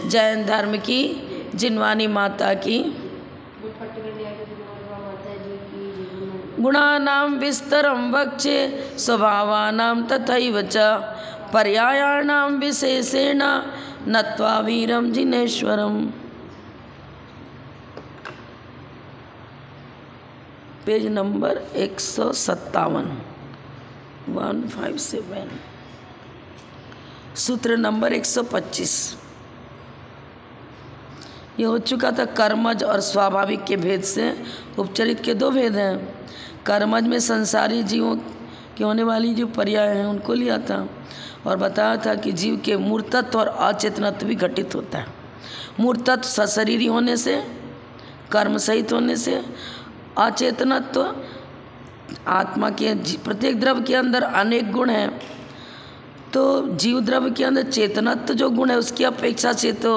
जैन धर्म की जिनवानी माता की। गुणानां विस्तरं वक्षे स्वभावानां तथैव च पर्यायाणां विशेषेण नत्वा वीरं जिनेश्वरम्। पेज नंबर 157 157 सूत्र नंबर 125। ये हो चुका था कर्मज और स्वाभाविक के भेद से। उपचरित के दो भेद हैं। कर्मज में संसारी जीवों के होने वाली जो पर्याय हैं उनको लिया था और बताया था कि जीव के मूर्तत्व और अचेतनत्व भी घटित होता है। मूर्तत्व सशरीरी होने से, कर्म सहित होने से, अचेतनत्व आत्मा के प्रत्येक द्रव्य के अंदर अनेक गुण हैं, तो जीव द्रव्य के अंदर चेतनत्व जो गुण है उसकी अपेक्षा से तो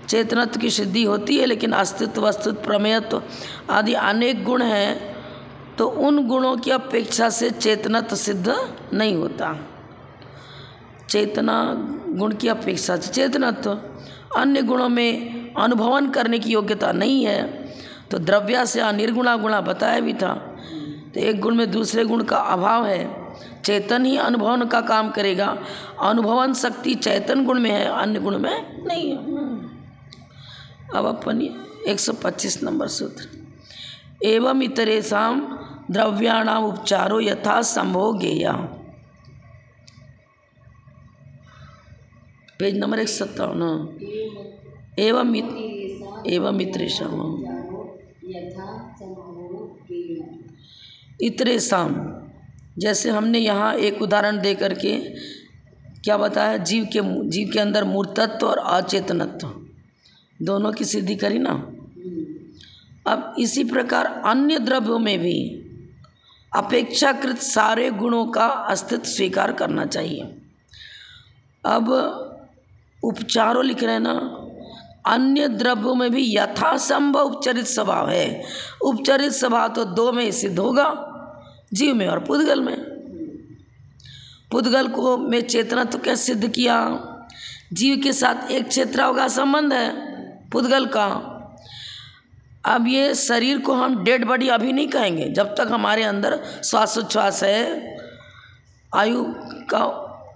चेतनत्व की सिद्धि होती है, लेकिन अस्तित्व, वस्तुत्व, प्रमेयत्व आदि अनेक गुण हैं, तो उन गुणों की अपेक्षा से चेतनत्व सिद्ध नहीं होता। चेतना गुण की अपेक्षा से चेतनत्व, अन्य गुणों में अनुभवन करने की योग्यता नहीं है, तो द्रव्या से निर्गुणा गुणा बताया भी था। तो एक गुण में दूसरे गुण का अभाव है, चेतन ही अनुभवन का काम करेगा। अनुभवन शक्ति चैतन गुण में है, अन्य गुण में नहीं है। अब अपन 125 नंबर सूत्र। एवं इतरेषां द्रव्याणाम उपचारो यथा संभव ज्ञेया। Page number 157। एवं इतरेषां इतरेषां, जैसे हमने यहाँ एक उदाहरण दे करके क्या बताया, जीव के अंदर मूर्तत्व और अचेतनत्व दोनों की सिद्धि करी ना। अब इसी प्रकार अन्य द्रव्यों में भी अपेक्षाकृत सारे गुणों का अस्तित्व स्वीकार करना चाहिए। अब उपचारों लिख रहे हैं ना, अन्य द्रव्यों में भी यथासंभव उपचरित स्वभाव है। उपचरित स्वभाव तो दो में सिद्ध होगा, जीव में और पुद्गल में। पुद्गल को में चेतनत्व तो कैसे सिद्ध किया, जीव के साथ एक क्षेत्राव का संबंध है पुद्गल का। अब ये शरीर को हम डेड बॉडी अभी नहीं कहेंगे, जब तक हमारे अंदर श्वासोच्छ्वास है, आयु का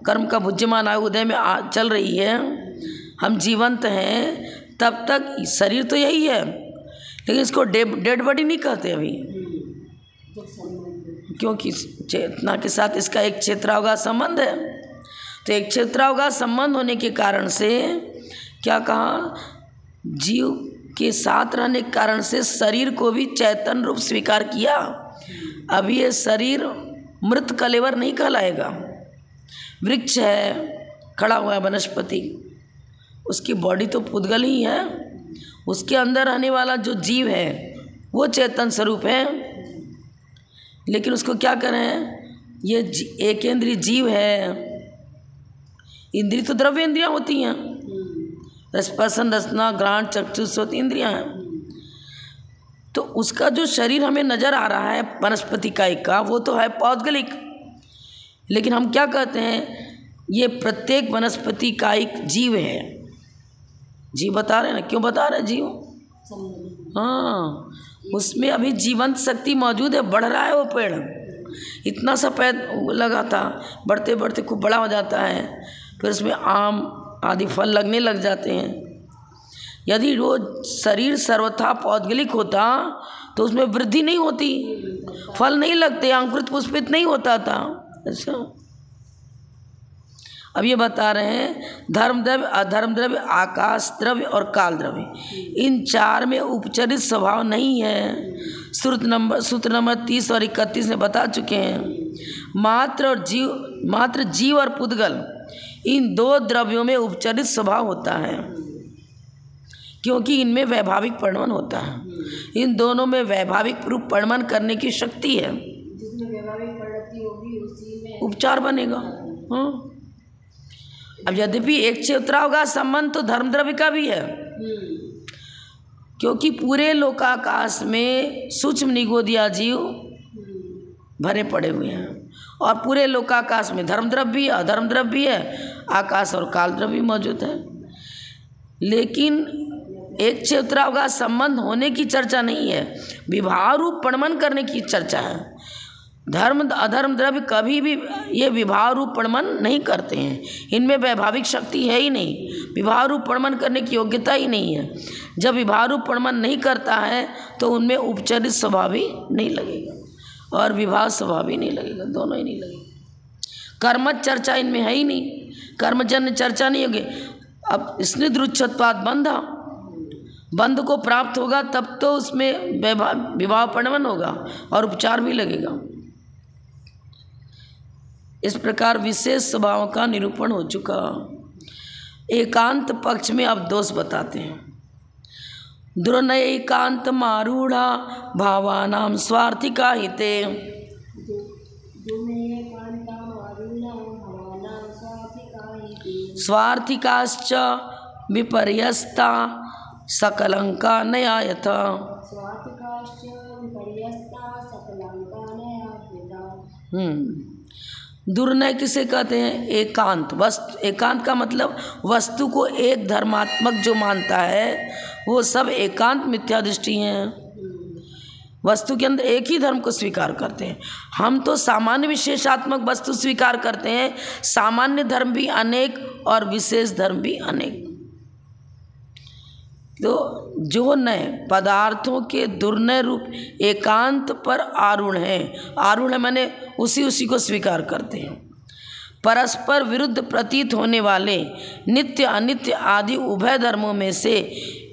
कर्म का भुज्यमान आयु उदय में चल रही है, हम जीवंत हैं, तब तक शरीर तो यही है, लेकिन इसको डेड बॉडी नहीं कहते अभी, क्योंकि चेतना के साथ इसका एक क्षेत्रावगाह संबंध है। तो एक क्षेत्रावगाह संबंध होने के कारण से क्या कहा, जीव के साथ रहने के कारण से शरीर को भी चैतन रूप स्वीकार किया। अब ये शरीर मृत कलेवर नहीं कहलाएगा। वृक्ष है, खड़ा हुआ है वनस्पति, उसकी बॉडी तो पुद्गल ही है, उसके अंदर रहने वाला जो जीव है वो चेतन स्वरूप है, लेकिन उसको क्या करें, ये एक इंद्रिय जीव है। इंद्रिय तो द्रव्य इंद्रियां होती हैं, रसपसन, रसना, घ्राण, चक्षु, श्रोत इंद्रियां हैं। तो उसका जो शरीर हमें नजर आ रहा है वनस्पति कायिक का, वो तो है पौद्गलिक, लेकिन हम क्या कहते हैं, ये प्रत्येक वनस्पति कायिक जीव है। जीव बता रहे हैं ना, क्यों बता रहे हैं जीव, हाँ, उसमें अभी जीवंत शक्ति मौजूद है, बढ़ रहा है वो पेड़। इतना सा पेड़ लगा था, बढ़ते बढ़ते खूब बड़ा हो जाता है, फिर उसमें आम आदि फल लगने लग जाते हैं। यदि रोज शरीर सर्वथा पौद्गलिक होता तो उसमें वृद्धि नहीं होती, फल नहीं लगते, अंकुरित पुष्पित नहीं होता था। अच्छा, अब ये बता रहे हैं धर्म द्रव्य, अधर्म द्रव्य, आकाश द्रव्य और काल द्रव्य, इन चार में उपचरित स्वभाव नहीं है। सूत्र नंबर 30 और 31 में बता चुके हैं। मात्र जीव और पुद्गल, इन दो द्रव्यों में उपचरित स्वभाव होता है, क्योंकि इनमें वैभाविक परिणमन होता है। इन दोनों में वैभाविक रूप परिणमन करने की शक्ति है, जिसमें वैभाविक परिणति होगी उसी में उपचार बनेगा। हाँ, अब यद्यपि एक क्षेत्रावगाह संबंध तो धर्म द्रव्य का भी है, क्योंकि पूरे लोकाकाश में सूक्ष्म निगोदिया जीव भरे पड़े हुए हैं, और पूरे लोकाकाश में धर्म द्रव्य भी, अधर्म द्रव्य भी है, आकाश और काल द्रव्य भी मौजूद है। लेकिन एक क्षेत्रावकाश संबंध होने की चर्चा नहीं है, विवाह रूप प्रणमन करने की चर्चा है। धर्म अधर्म द्रव्य कभी भी ये विवाह रूप प्रणमन नहीं करते हैं, इनमें वैभाविक शक्ति है ही नहीं, विवाह रूप प्रणमन करने की योग्यता ही नहीं है। जब विवाह रूप प्रणमन नहीं करता है तो उनमें उपचरित स्वभाव भी नहीं लगेगा और विवाह स्वभाव भी नहीं लगेगा, दोनों ही नहीं लगेगा। कर्मच चर्चा इनमें है ही नहीं, कर्मजन्य चर्चा नहीं होगी। अब स्निग्धोच्छत्वाद बंध को प्राप्त होगा तब तो उसमें विवाह प्रणमन होगा और उपचार भी लगेगा। इस प्रकार विशेष स्वभाव का निरूपण हो चुका। एकांत पक्ष में अब दोष बताते हैं। दुर्नय एकांत मारूढ़ा भावानाम स्वार्थिका हिते, स्वार्थिकाश्च विपर्यस्ता सकलंका नयायथ। दुर्नय किसे कहते हैं? एकांत। वस्तु, एकांत का मतलब वस्तु को एक धर्मात्मक जो मानता है वो सब एकांत मिथ्या दृष्टि हैं। वस्तु के अंदर एक ही धर्म को स्वीकार करते हैं। हम तो सामान्य विशेषात्मक वस्तु स्वीकार करते हैं, सामान्य धर्म भी अनेक और विशेष धर्म भी अनेक। तो जो नए पदार्थों के दुर्नय रूप एकांत पर आरूढ़ हैं, आरूढ़ है माने उसी को स्वीकार करते हैं। परस्पर विरुद्ध प्रतीत होने वाले नित्य अनित्य आदि उभय धर्मों में से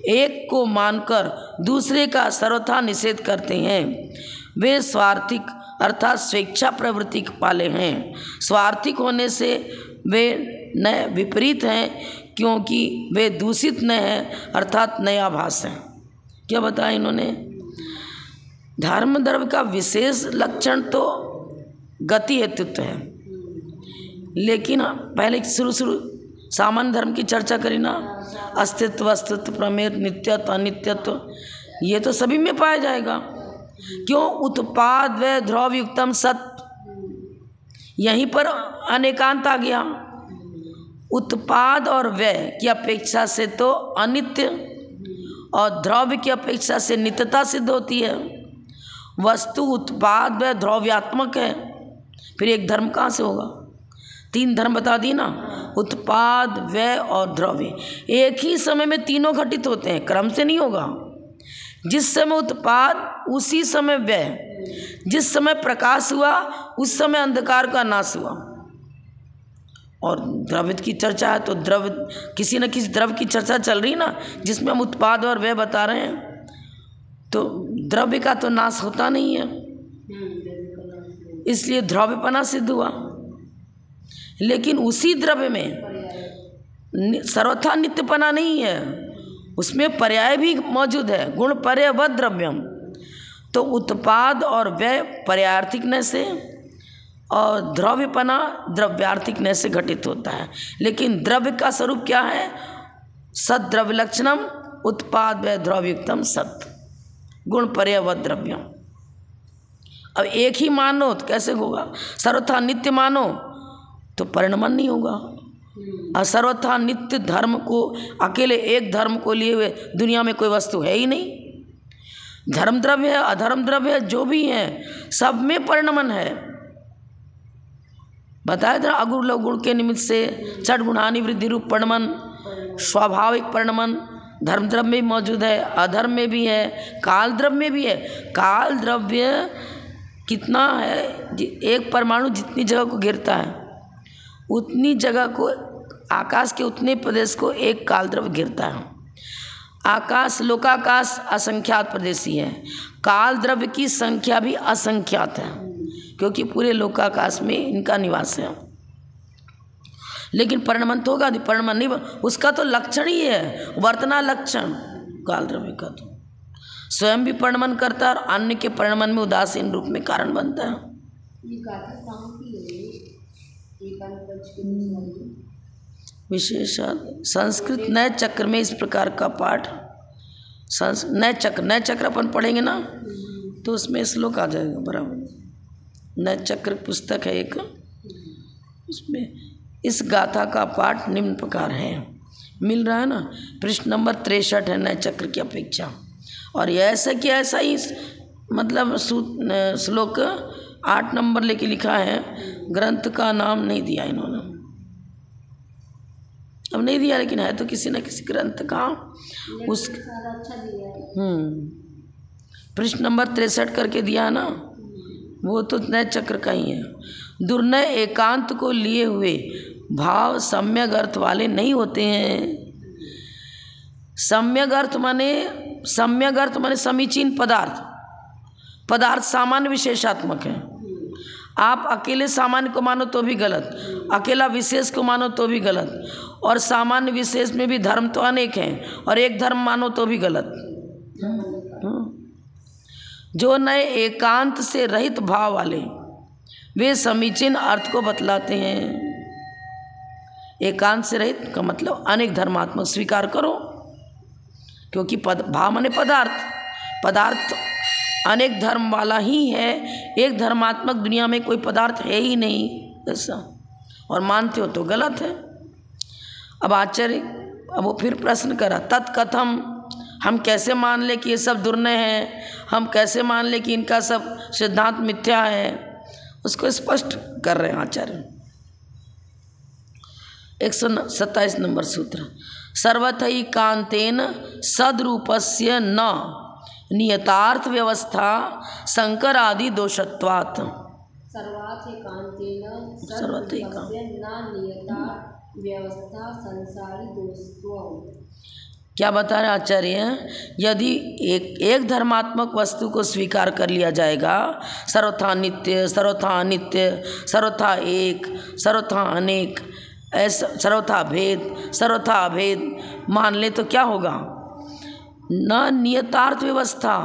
एक को मानकर दूसरे का सर्वथा निषेध करते हैं। वे स्वार्थिक अर्थात स्वेच्छा प्रवृत्ति वाले हैं। स्वार्थिक होने से वे नए विपरीत हैं क्योंकि वे दूषित नए हैं अर्थात नयाभास हैं। क्या बताया इन्होंने? धर्म द्रव्य का विशेष लक्षण तो गति हेतुत्व है, लेकिन पहले शुरू सामान्य धर्म की चर्चा करी ना, अस्तित्व अस्तित्व प्रमेय नित्यत्व अनित्यत्व ये तो सभी में पाया जाएगा। क्यों? उत्पाद व ध्रुव युक्तम सत, यहीं पर अनेकांत आ गया। उत्पाद और व्यय की अपेक्षा से तो अनित्य और द्रव्य की अपेक्षा से नित्यता सिद्ध होती है। वस्तु उत्पाद व द्रव्यात्मक है, फिर एक धर्म कहाँ से होगा? तीन धर्म बता दी ना, उत्पाद व्यय और द्रव्य। एक ही समय में तीनों घटित होते हैं, क्रम से नहीं होगा। जिस समय उत्पाद उसी समय व्यय, जिस समय प्रकाश हुआ उस समय अंधकार का नाश हुआ। और द्रव्य की चर्चा है तो द्रव्य किसी न किसी द्रव्य की चर्चा चल रही ना, जिसमें हम उत्पाद और व्यय बता रहे हैं, तो द्रव्य का तो नाश होता नहीं है, इसलिए द्रव्यपना सिद्ध हुआ। लेकिन उसी द्रव्य में सर्वथा नित्यपना नहीं है, उसमें पर्याय भी मौजूद है, गुण पर्यवद द्रव्यम। तो उत्पाद और व्यय पर्यायार्थिकने से और द्रव्यपना द्रव्यार्थिकने से घटित होता है। लेकिन द्रव्य का स्वरूप क्या है? सद द्रव्य लक्षणम उत्पाद व्यय द्रव्युक्तम सत, गुण पर्यवद द्रव्यम। अब एक ही मानो तो कैसे होगा? सर्वथा नित्य मानो तो परिणमन नहीं होगा। और सर्वथा नित्य धर्म को अकेले एक धर्म को लिए हुए दुनिया में कोई वस्तु है ही नहीं। धर्म द्रव्य है अधर्म द्रव्य है जो भी है सब में परिणमन है। बताया था अगुण लवगुण के निमित्त से छठ गुणानि वृद्धि रूप परिणमन, स्वाभाविक परिणमन धर्म द्रव्य में भी मौजूद है, अधर्म में भी है, काल द्रव्य में भी है। काल द्रव्य कितना है? एक परमाणु जितनी जगह को घेरता है उतनी जगह को, आकाश के उतने प्रदेश को एक काल द्रव्य घेरता है। आकाश लोकाकाश असंख्यात प्रदेशी है, काल द्रव्य की संख्या भी असंख्यात है क्योंकि पूरे लोकाकाश में इनका निवास है। लेकिन परिणमन तो होगा, परिणमन नहीं, उसका तो लक्षण ही है, वर्तना लक्षण काल द्रव्य का। तो स्वयं भी परिणमन करता है और अन्य के परिणमन में उदासीन रूप में कारण बनता है। विशेष संस्कृत नए चक्र में इस प्रकार का पाठ, नए चक्र अपन पढ़ेंगे ना तो उसमें श्लोक आ जाएगा बराबर। नए चक्र पुस्तक है एक, उसमें इस गाथा का पाठ निम्न प्रकार है मिल रहा है ना। पृष्ठ नंबर 63 है नए चक्र की अपेक्षा। और ये ऐसा कि ऐसा ही मतलब श्लोक 8 नंबर लेके लिखा है। ग्रंथ का नाम नहीं दिया इन्होंने, अब नहीं दिया, लेकिन है तो किसी न किसी ग्रंथ का उस पृष्ठ नंबर 63 करके दिया है ना, वो तो नए चक्र का ही है। दुर्नय एकांत को लिए हुए भाव सम्यक अर्थ वाले नहीं होते हैं। सम्यक अर्थ माने समीचीन पदार्थ। पदार्थ सामान्य विशेषात्मक है। आप अकेले सामान्य को मानो तो भी गलत, अकेला विशेष को मानो तो भी गलत, और सामान्य विशेष में भी धर्म तो अनेक हैं, और एक धर्म मानो तो भी गलत। जो नए एकांत से रहित भाव वाले वे समीचीन अर्थ को बतलाते हैं। एकांत से रहित का मतलब अनेक धर्मात्मक स्वीकार करो, क्योंकि भाव माने पदार्थ अनेक धर्म वाला ही है। एक धर्मात्मक दुनिया में कोई पदार्थ है ही नहीं ऐसा, और मानते हो तो गलत है। अब आचार्य अब वो फिर प्रश्न करा, तत्कथम, हम कैसे मान ले कि ये सब दुर्नय है, हम कैसे मान ले कि इनका सब सिद्धांत मिथ्या है, उसको स्पष्ट कर रहे हैं आचार्य। 127 नंबर सूत्र, सर्वथई कांतेन सद्रूपस्य न नियतार्थ व्यवस्था संकर आदि दोषत्वात्। क्या बता रहे आचार्य, यदि एक धर्मात्मक वस्तु को स्वीकार कर लिया जाएगा, सर्वथा नित्य, सर्वथा अनित्य, सर्वथा एक, सर्वथा अनेक, ऐसा सर्वथा भेद, सर्वथा अभेद मान ले तो क्या होगा? न नियतार्थ व्यवस्था,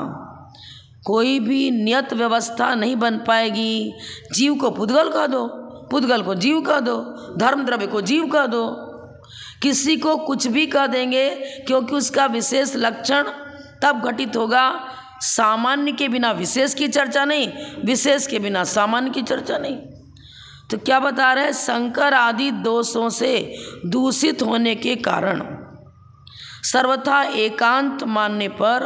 कोई भी नियत व्यवस्था नहीं बन पाएगी। जीव को पुद्गल कह दो, पुद्गल को जीव कह दो, धर्म द्रव्य को जीव कह दो, किसी को कुछ भी कह देंगे, क्योंकि उसका विशेष लक्षण तब घटित होगा। सामान्य के बिना विशेष की चर्चा नहीं, विशेष के बिना सामान्य की चर्चा नहीं। तो क्या बता रहे हैं, संकर आदि दोषों से दूषित होने के कारण सर्वथा एकांत मानने पर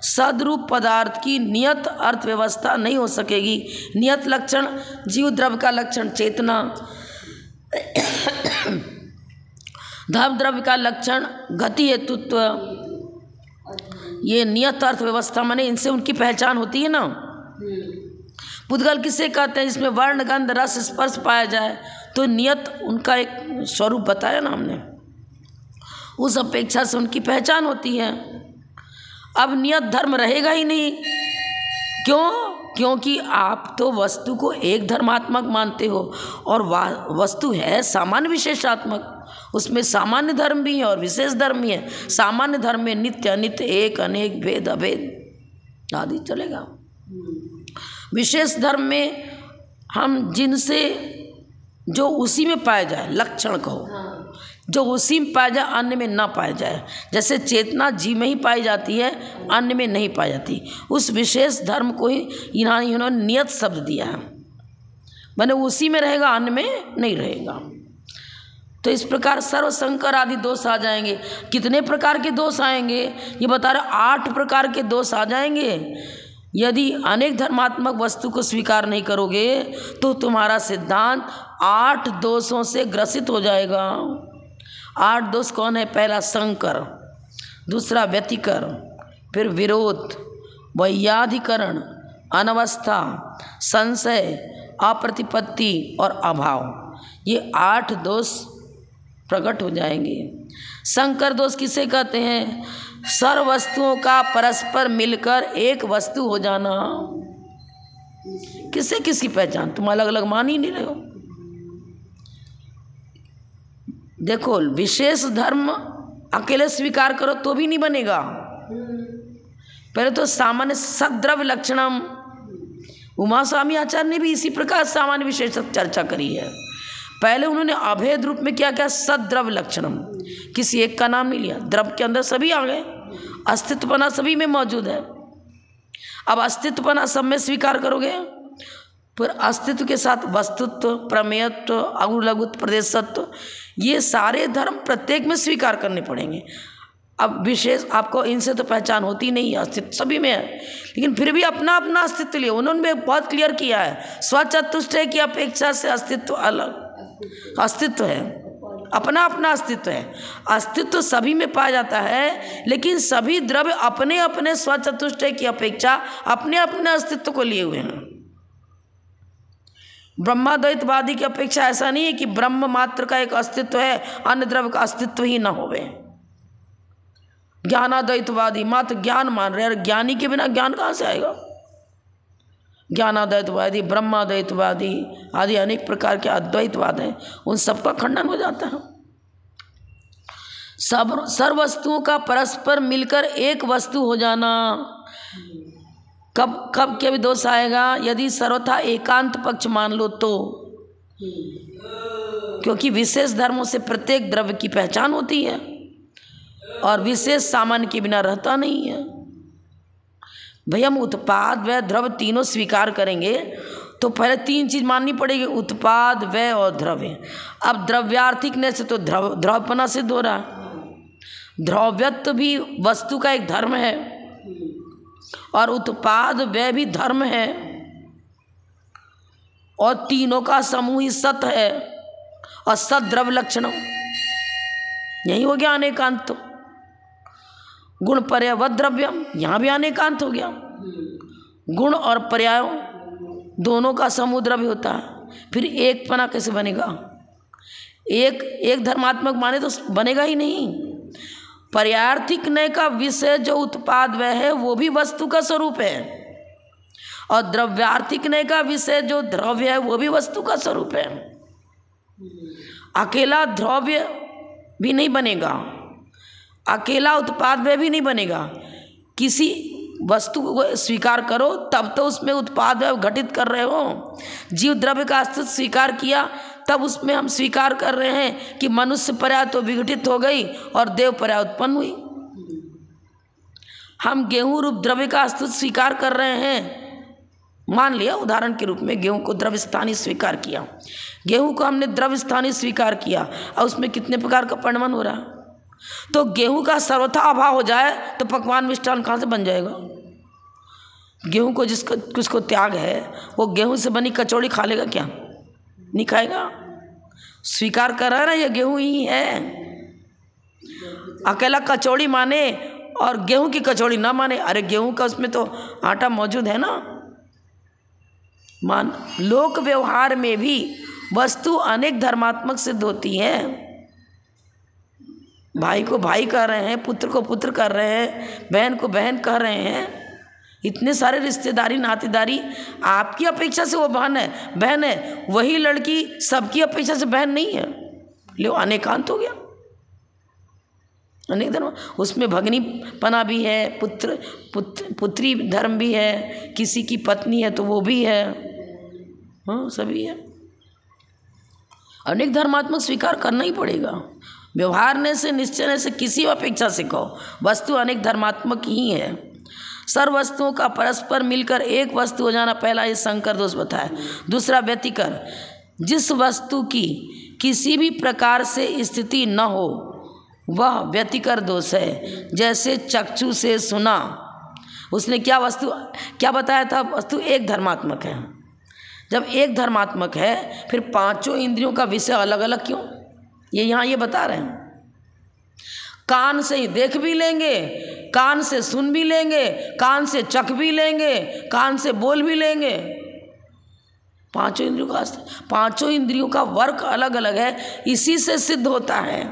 सद्रूप पदार्थ की नियत अर्थव्यवस्था नहीं हो सकेगी। नियत लक्षण जीव द्रव्य का लक्षण चेतना, धर्म द्रव्य का लक्षण गति हेतुत्व, ये नियत अर्थव्यवस्था माने इनसे उनकी पहचान होती है ना। पुद्गल किसे कहते हैं? जिसमें वर्ण गंध रस स्पर्श पाया जाए, तो नियत उनका एक स्वरूप बताया ना हमने, उस अपेक्षा से उनकी पहचान होती है। अब नियत धर्म रहेगा ही नहीं। क्यों? क्योंकि आप तो वस्तु को एक धर्मात्मक मानते हो, और वस्तु है सामान्य विशेषात्मक, उसमें सामान्य धर्म भी है और विशेष धर्म भी है। सामान्य धर्म में नित्य अनित्य, एक अनेक, भेद अभेद आदि चलेगा। विशेष धर्म में हम जिनसे जो उसी में पाया जाए, लक्षण कहो, जो उसी में पाया जाए, अन्य में ना पाया जाए। जैसे चेतना जीव में ही पाई जाती है, अन्य में नहीं पाई जाती, उस विशेष धर्म को ही इन्होंने नियत शब्द दिया है, माने उसी में रहेगा, अन्य में नहीं रहेगा। तो इस प्रकार सर्वसंकर आदि दोष आ जाएंगे। कितने प्रकार के दोष आएंगे ये बता रहे, 8 प्रकार के दोष आ जाएंगे। यदि अनेक धर्मात्मक वस्तु को स्वीकार नहीं करोगे तो तुम्हारा सिद्धांत 8 दोषों से ग्रसित हो जाएगा। 8 दोष कौन है? पहला संकर, दूसरा व्यतिकर, फिर विरोध, वैयाधिकरण, अनवस्था, संशय, अप्रतिपत्ति और अभाव, ये 8 दोष प्रकट हो जाएंगे। संकर दोष किसे कहते हैं? सर्व वस्तुओं का परस्पर मिलकर एक वस्तु हो जाना। किसे किसकी पहचान? तुम अलग अलग मान ही नहीं रहे हो। देखो, विशेष धर्म अकेले स्वीकार करो तो भी नहीं बनेगा। पहले तो सामान्य सद्द्रव्य लक्षणम, उमा स्वामी आचार्य ने भी इसी प्रकार सामान्य विशेष चर्चा करी है। पहले उन्होंने अभेद रूप में क्या क्या? सद्द्रव्य लक्षणम, किसी एक का नाम नहीं लिया। द्रव्य के अंदर सभी आ गए, अस्तित्वपना सभी में मौजूद है। अब अस्तित्वपना सब में स्वीकार करोगे फिर अस्तित्व के साथ वस्तुत्व, प्रमेयत्व, अगुलघुत्व, प्रदेशत्व, ये सारे धर्म प्रत्येक में स्वीकार करने पड़ेंगे। अब विशेष आपको इनसे तो पहचान होती नहीं है, अस्तित्व सभी में है, लेकिन फिर भी अपना अपना अस्तित्व लिए उन्होंने बहुत क्लियर किया है। स्वचतुष्टय की अपेक्षा से अस्तित्व अलग अस्तित्व है, अपना अपना अस्तित्व है। अस्तित्व सभी में पाया जाता है, लेकिन सभी द्रव्य अपने अपने स्वचतुष्टय की अपेक्षा अपने अपने अस्तित्व को लिए हुए हैं। ब्रह्माद्वैतवादी की अपेक्षा ऐसा नहीं है कि ब्रह्म मात्र का एक अस्तित्व है, अन्य द्रव्य का अस्तित्व ही न होवे। ज्ञानाद्वैतवादी मात्र ज्ञान मान रहे हैं, ज्ञानी के बिना ज्ञान कहाँ से आएगा। ज्ञानाद्वैतवादी, ब्रह्माद्वैतवादी आदि अनेक प्रकार के अद्वैतवाद हैं, उन सबका खंडन हो जाता है। सर्व वस्तुओं का परस्पर मिलकर एक वस्तु हो जाना, कब कब के भी दोष आएगा, यदि सर्वथा एकांत पक्ष मान लो तो, क्योंकि विशेष धर्मों से प्रत्येक द्रव्य की पहचान होती है और विशेष सामान्य के बिना रहता नहीं है। भाई हम उत्पाद व्यय द्रव्य तीनों स्वीकार करेंगे तो पहले तीन चीज माननी पड़ेगी, उत्पाद व्यय और द्रव्य। अब द्रव्यार्थिक ने से तो द्रव्यपना सिद्ध हो रहा है। द्रव्यत्व भी वस्तु का एक धर्म है और उत्पाद व्यय भी धर्म है, और तीनों का समूह ही सत है, और सत द्रव्य लक्षणम, यही हो गया अनेकांत। तो गुण पर्याय द्रव्यम, यहाँ भी अनेकांत हो गया। गुण और पर्याय दोनों का समूह द्रव्य होता है, फिर एक पना कैसे बनेगा। एक धर्मात्मक माने तो बनेगा ही नहीं। पर्यायार्थिक नय का विषय जो उत्पाद वह है वो भी वस्तु का स्वरूप है, और द्रव्यार्थिक नय का विषय जो द्रव्य है वो भी वस्तु का स्वरूप है। अकेला द्रव्य भी नहीं बनेगा, अकेला उत्पाद वह भी नहीं बनेगा। किसी वस्तु को स्वीकार करो तब तो उसमें उत्पाद वह घटित कर रहे हो। जीव द्रव्य का अस्तित्व स्वीकार किया तब उसमें हम स्वीकार कर रहे हैं कि मनुष्य पर्याय तो विघटित हो गई और देव पर्याय उत्पन्न हुई। हम गेहूं रूप द्रव्य का अस्तित्व स्वीकार कर रहे हैं, मान लिया उदाहरण के रूप में गेहूं को द्रव्य स्थानीय स्वीकार किया, गेहूं को हमने द्रव्य स्थानीय स्वीकार किया और उसमें कितने प्रकार का परिणमन हो रहा है। तो गेहूं का सर्वथा अभाव हो जाए तो पकवान मिष्ठान कहाँ से बन जाएगा। गेहूं को जिसको त्याग है वो गेहूं से बनी कचौड़ी खा लेगा क्या? नहीं खाएगा। स्वीकार कर रहा है ना ये गेहूं ही है। अकेला कचौड़ी माने और गेहूं की कचौड़ी ना माने, अरे गेहूं का उसमें तो आटा मौजूद है ना। मान लोक व्यवहार में भी वस्तु अनेक धर्मात्मक सिद्ध होती है। भाई को भाई कह रहे हैं, पुत्र को पुत्र कह रहे हैं, बहन को बहन कह रहे हैं। इतने सारे रिश्तेदारी नातेदारी, आपकी अपेक्षा से वो बहन है, वही लड़की सबकी अपेक्षा से बहन नहीं है। लो अनेकांत हो गया, अनेक धर्म। उसमें भगनी पना भी है, पुत्री धर्म भी है, किसी की पत्नी है तो वो भी है, हाँ सभी है। अनेक धर्मात्मक स्वीकार करना ही पड़ेगा। व्यवहार ने से निश्चय ने से किसी अपेक्षा से कहो, वस्तु अनेक धर्मात्मक ही है। सर्व वस्तुओं का परस्पर मिलकर एक वस्तु हो जाना, पहला ये संकर दोष बताया। दूसरा व्यतिकर, जिस वस्तु की किसी भी प्रकार से स्थिति न हो वह व्यतिकर दोष है। जैसे चक्षु से सुना, उसने क्या बताया था, वस्तु एक धर्मात्मक है। जब एक धर्मात्मक है फिर पांचों इंद्रियों का विषय अलग अलग क्यों, ये यहाँ ये बता रहे हैं। कान से ही देख भी लेंगे, कान से सुन भी लेंगे, कान से चख भी लेंगे, कान से बोल भी लेंगे। पांचों इंद्रियों का वर्क अलग अलग है, इसी से सिद्ध होता है।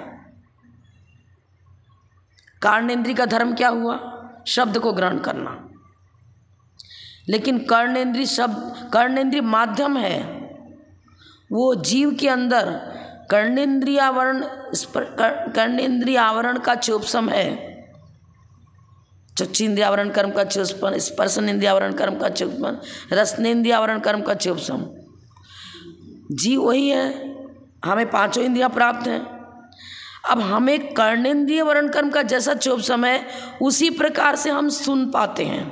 कर्णेंद्रिय का धर्म क्या हुआ? शब्द को ग्रहण करना। लेकिन कर्णेंद्रिय माध्यम है, वो जीव के अंदर कर्णेंद्रिय आवरण का चोपसम है। चक्षुन्द्रिय आवरण कर्म का चोपसम, स्पर्शनेन्द्रिय आवरण कर्म का चोपसम, रसनेन्द्रिय आवरण कर्म का चोपसम। जीव वही है, हमें पांचों इंद्रियां प्राप्त हैं। अब हमें कर्णेन्द्रिय वर्ण कर्म का जैसा चोपसम है उसी प्रकार से हम सुन पाते हैं।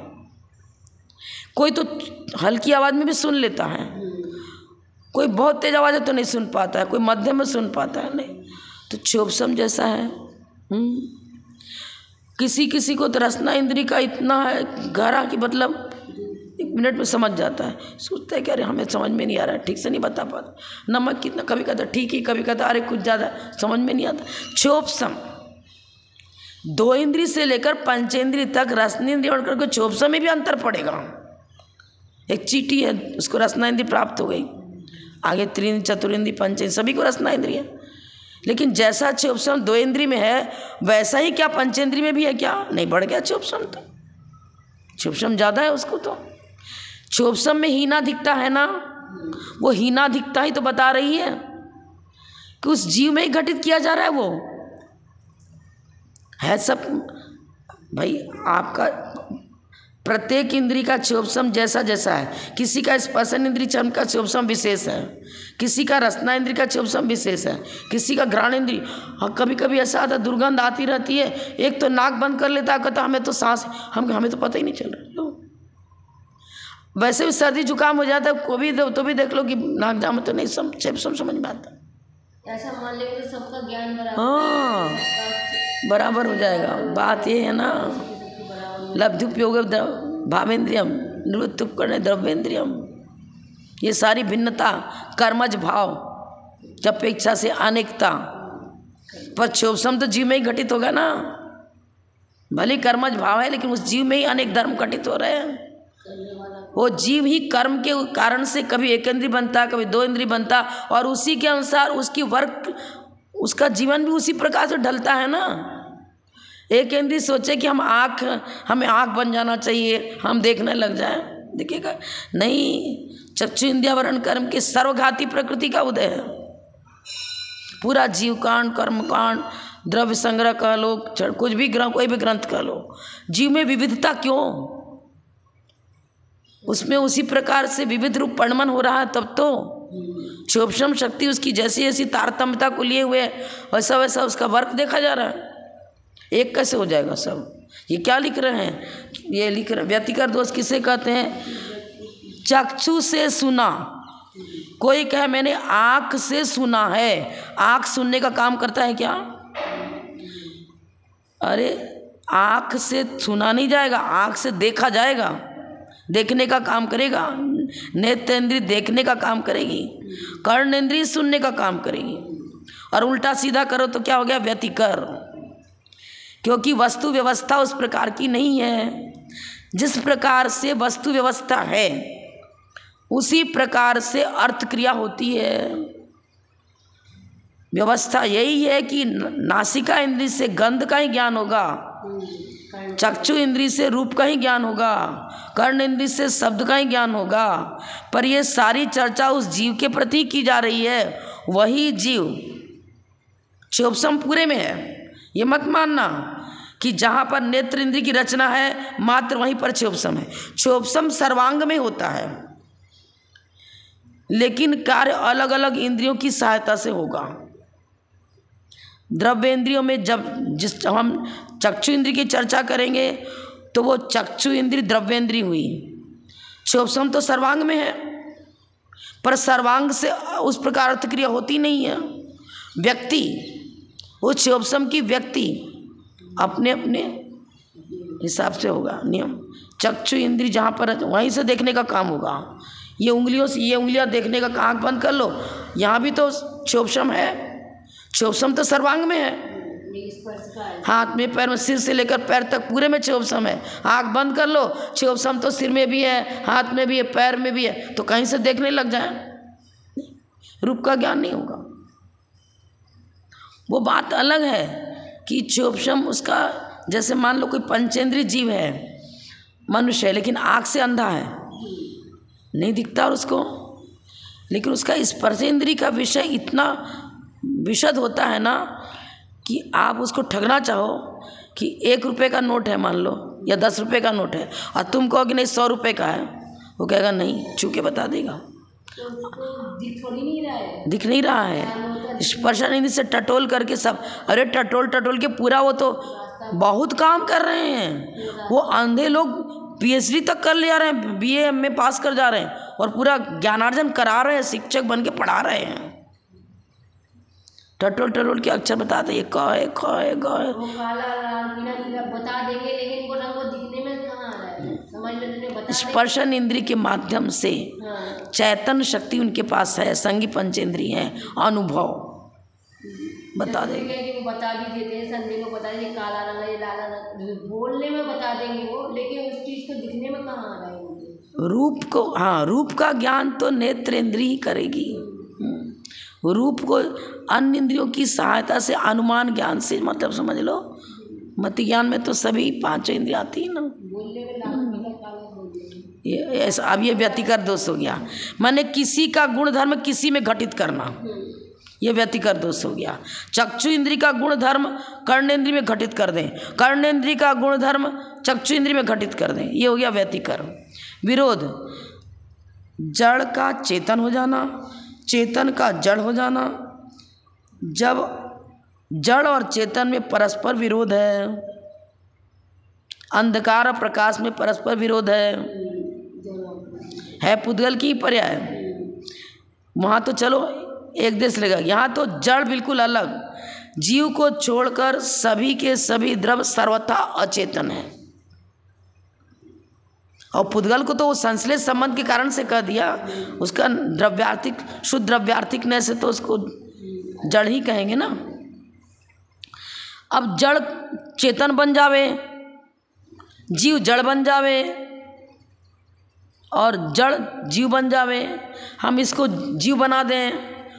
कोई तो हल्की आवाज़ में भी सुन लेता है, कोई बहुत तेज आवाज़ है तो नहीं सुन पाता है, कोई मध्यम में सुन पाता है, नहीं। तो क्षोभसम जैसा है। किसी किसी को तो रसना इंद्री का इतना है गहरा कि मतलब 1 मिनट में समझ जाता है, सोचता है कि अरे हमें समझ में नहीं आ रहा है, ठीक से नहीं बता पाता। नमक कितना, कभी कहता ठीक ही, कभी कहता अरे कुछ ज़्यादा, समझ में नहीं आता। क्षोभसम 2 इंद्री से लेकर पंचेंद्री तक रसनेन्द्रिय करके क्षोभसम में भी अंतर पड़ेगा। एक चीटी है, उसको रसना इंद्री प्राप्त हो गई, आगे त्रिंद्रिय, चतुरिंद्रिय, पंचेंद्रिय सभी को रसना इंद्रिय है। लेकिन जैसा क्षोभसम 2 इंद्री में है वैसा ही क्या पंचेंद्री में भी है क्या? नहीं, बढ़ गया क्षोभसम, तो क्षोभसम ज़्यादा है उसको। तो क्षोभसम में हीनाधिकता है ना, वो हीनाधिकता ही तो बता रही है कि उस जीव में ही घटित किया जा रहा है। वो है सब भाई, आपका प्रत्येक इंद्री का क्षोभसम जैसा जैसा है। किसी का स्पर्शन इंद्री चर्म का क्षोभसम विशेष है, किसी का रसना इंद्री का क्षोभसम विशेष है, किसी का घ्राण इंद्री। हाँ, कभी कभी ऐसा आता है दुर्गंध आती रहती है, एक तो नाक बंद कर लेता है, कहता हमें तो सांस, हमें तो पता ही नहीं चल रहा। वैसे भी सर्दी जुकाम हो जाता है, कोई भी तो भी देख लो कि नाक जाम तो नहीं क्षोभसम समझ में आता। ऐसा मान ले तो सबका ज्ञान बराबर, हाँ बराबर हो जाएगा। बात ये है ना, लब्धुपयोग भावेंद्रियम निवृत्तुपकरण द्रव्येंद्रियम, ये सारी भिन्नता कर्मज भाव अपेक्षा से अनेकता, पर क्षोभसम तो जीव में ही घटित होगा ना। भले कर्मज भाव है लेकिन उस जीव में ही अनेक धर्म घटित हो रहे हैं। वो जीव ही कर्म के कारण से कभी 1 इंद्रिय बनता, कभी 2 इंद्रिय बनता, और उसी के अनुसार उसकी वर्क, उसका जीवन भी उसी प्रकार से ढलता है ना। 1 इंद्रिय सोचे कि हमें आँख बन जाना चाहिए, हम देखने लग जाएं, देखिएगा नहीं। चक्षु इंद्रियावरण कर्म के सर्वघाती प्रकृति का उदय है। पूरा जीवकांड, कर्मकांड, द्रव्य संग्रह कह लो, कुछ भी कोई भी ग्रंथ कह लो, जीव में विविधता क्यों? उसमें उसी प्रकार से विविध रूप परिणमन हो रहा है। तब तो क्षोभसम शक्ति उसकी जैसी जैसी तारतम्यता को लिए हुए वैसा वैसा उसका वर्क देखा जा रहा है। एक कैसे हो जाएगा सब? ये क्या लिख रहे हैं? ये लिख रहे व्यतिकर दोष किसे कहते हैं? चक्षु से सुना, कोई कहे मैंने आँख से सुना है, आँख सुनने का काम करता है क्या? अरे आँख से सुना नहीं जाएगा, आँख से देखा जाएगा, देखने का काम करेगा। नेत्रेंद्रिय देखने का काम करेगी, कर्णेंद्रिय सुनने का काम करेगी। और उल्टा सीधा करो तो क्या हो गया? व्यतिकर। क्योंकि वस्तु व्यवस्था उस प्रकार की नहीं है। जिस प्रकार से वस्तु व्यवस्था है उसी प्रकार से अर्थ क्रिया होती है। व्यवस्था यही है कि नासिका इंद्रिय से गंध का ही ज्ञान होगा, चक्षु इंद्रिय से रूप का ही ज्ञान होगा, कर्ण इंद्रिय से शब्द का ही ज्ञान होगा। पर यह सारी चर्चा उस जीव के प्रति की जा रही है। वही जीव क्षोभसम पूरे में है। ये मत मानना कि जहाँ पर नेत्र इंद्रिय की रचना है मात्र वहीं पर क्षोभसम है। क्षोभसम सर्वांग में होता है, लेकिन कार्य अलग अलग इंद्रियों की सहायता से होगा। द्रव्येंद्रियों में जब हम चक्षु इंद्रिय की चर्चा करेंगे तो वो चक्षु इंद्रिय द्रव्येंद्रिय हुई। क्षोभसम तो सर्वांग में है, पर सर्वांग से उस प्रकार अर्थ क्रिया होती नहीं है। व्यक्ति, उस क्षोभसम की व्यक्ति अपने अपने हिसाब से होगा नियम। चक्षु इंद्रिय जहाँ पर वहीं से देखने का काम होगा। ये उंगलियों से, ये उंगलियाँ देखने का, आँख बंद कर लो, यहाँ भी तो क्षोभसम है। क्षोभसम तो सर्वांग में है, हाथ में, पैर में, सिर से लेकर पैर तक पूरे में क्षोभसम है। आँख बंद कर लो, क्षोभसम तो सिर में भी है, हाथ में भी है, पैर में भी है। तो कहीं से देखने लग जाए, रूप का ज्ञान नहीं होगा। वो बात अलग है कि क्षोभसम उसका, जैसे मान लो कोई पंचेंद्रिय जीव है, मनुष्य है, लेकिन आँख से अंधा है, नहीं दिखता और उसको, लेकिन उसका स्पर्शेंद्रिय का विषय इतना विशद होता है ना कि आप उसको ठगना चाहो कि 1 रुपये का नोट है मान लो, या 10 रुपये का नोट है, और तुम कहो कि नहीं 100 रुपये का है, वो कहेगा नहीं, छू के बता देगा। तो दिख नहीं रहा है, स्पर्शेंद्रिय से टटोल करके सब, अरे टटोल के पूरा वो तो बहुत काम कर रहे हैं। वो अंधे लोग PhD तक कर ले जा रहे हैं, BA MA पास कर जा रहे हैं, और पूरा ज्ञानार्जन करा रहे हैं, शिक्षक बन के पढ़ा रहे हैं, टटोल टटोल के अक्षर बताते, ये क है, ख है, ग है। वो काला लाल पीला नीला बता देंगे, लेकिन वो रंग वो दिखने में कहाँ आ रहा है, समझ में नहीं बता। स्पर्शन इंद्रिय के माध्यम से हाँ। चैतन्य शक्ति उनके पास है, संगी पंचेंद्रिय है, अनुभव बता देंगे। वो बता भी देते हैं, संदेह को बता देंगे, काला रंग है, ये लाला रंग, बोलने में बता देंगे वो, लेकिन उस चीज़ को दिखने में कहाँ आ रहा है उनके। रूप को, हाँ, रूप का ज्ञान तो नेत्रेंद्रिय ही करेगी। रूप को अन्य इंद्रियों की सहायता से, अनुमान ज्ञान से, मतलब समझ लो मति ज्ञान में तो सभी पांचों इंद्रियां आती है ना। बोलने में लाल पीला काला बोल देंगे। ये ऐसा, अब ये व्यतिकर दोष हो गया, माने किसी का गुण धर्म किसी में घटित करना, ये व्यतिकर दोष हो गया। चक्षु इंद्रिय का गुण धर्म कर्णेंद्रिय में घटित कर दें, कर्णेंद्रिय का गुण धर्म चक्षु इंद्रिय में घटित कर दें, ये हो गया व्यतिकर। विरोध, जड़ का चेतन हो जाना, चेतन का जड़ हो जाना। जब जड़ और चेतन में परस्पर विरोध है, अंधकार और प्रकाश में परस्पर विरोध है पुद्गल की पर्याय। वहाँ तो चलो एक देश लेगा, यहाँ तो जड़ बिल्कुल अलग, जीव को छोड़कर सभी के सभी द्रव्य सर्वथा अचेतन है। और पुद्गल को तो वो संश्लेष संबंध के कारण से कह दिया, उसका द्रव्यार्थिक, शुद्ध द्रव्यार्थिक न से तो उसको जड़ ही कहेंगे ना। अब जड़ चेतन बन जावे, जीव जड़ बन जावे और जड़ जीव बन जावे, हम इसको जीव बना दें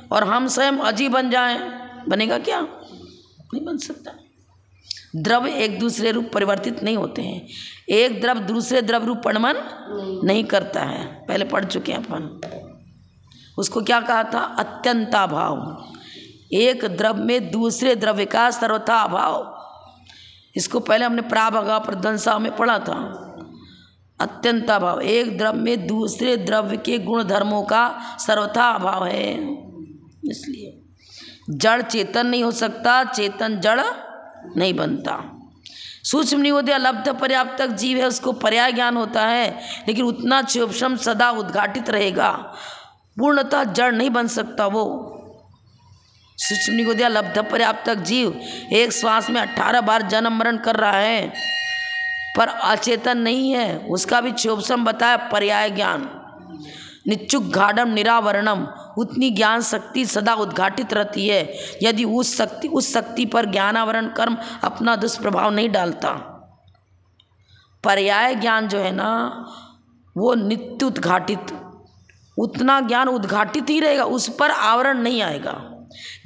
और हम स्वयं अजीव बन जाएं, बनेगा क्या? नहीं बन सकता। द्रव्य एक दूसरे रूप परिवर्तित नहीं होते हैं, एक द्रव्य दूसरे द्रव्य रूप परिणमन नहीं करता है, पहले पढ़ चुके हैं अपन। उसको क्या कहा था? अत्यंताभाव, एक द्रव्य में दूसरे द्रव्य का सर्वथा अभाव। इसको पहले हमने प्राभगा प्रध्वंसा में पढ़ा था। अत्यंताभाव, एक द्रव्य में दूसरे द्रव्य के गुण धर्मों का सर्वथा अभाव है। इसलिए जड़ चेतन नहीं हो सकता, चेतन जड़ नहीं बनता। सूक्ष्म नियोदय लब्ध पर्याप्त तक जीव है, उसको पर्याय ज्ञान होता है, लेकिन उतना क्षोभम सदा उद्घाटित रहेगा, पूर्णतः जड़ नहीं बन सकता वो। सूक्ष्म नियोदय लब्ध पर्याप्त तक जीव एक श्वास में 18 बार जन्म मरण कर रहा है, पर अचेतन नहीं है, उसका भी क्षोभम बताया पर्याय ज्ञान। निच्चुक गाढ़म निरावरणम, उतनी ज्ञान शक्ति सदा उद्घाटित रहती है यदि उस शक्ति पर ज्ञानावरण कर्म अपना दुष्प्रभाव नहीं डालता। पर्याय ज्ञान जो है ना वो नित्य उद्घाटित, उतना ज्ञान उद्घाटित ही रहेगा, उस पर आवरण नहीं आएगा।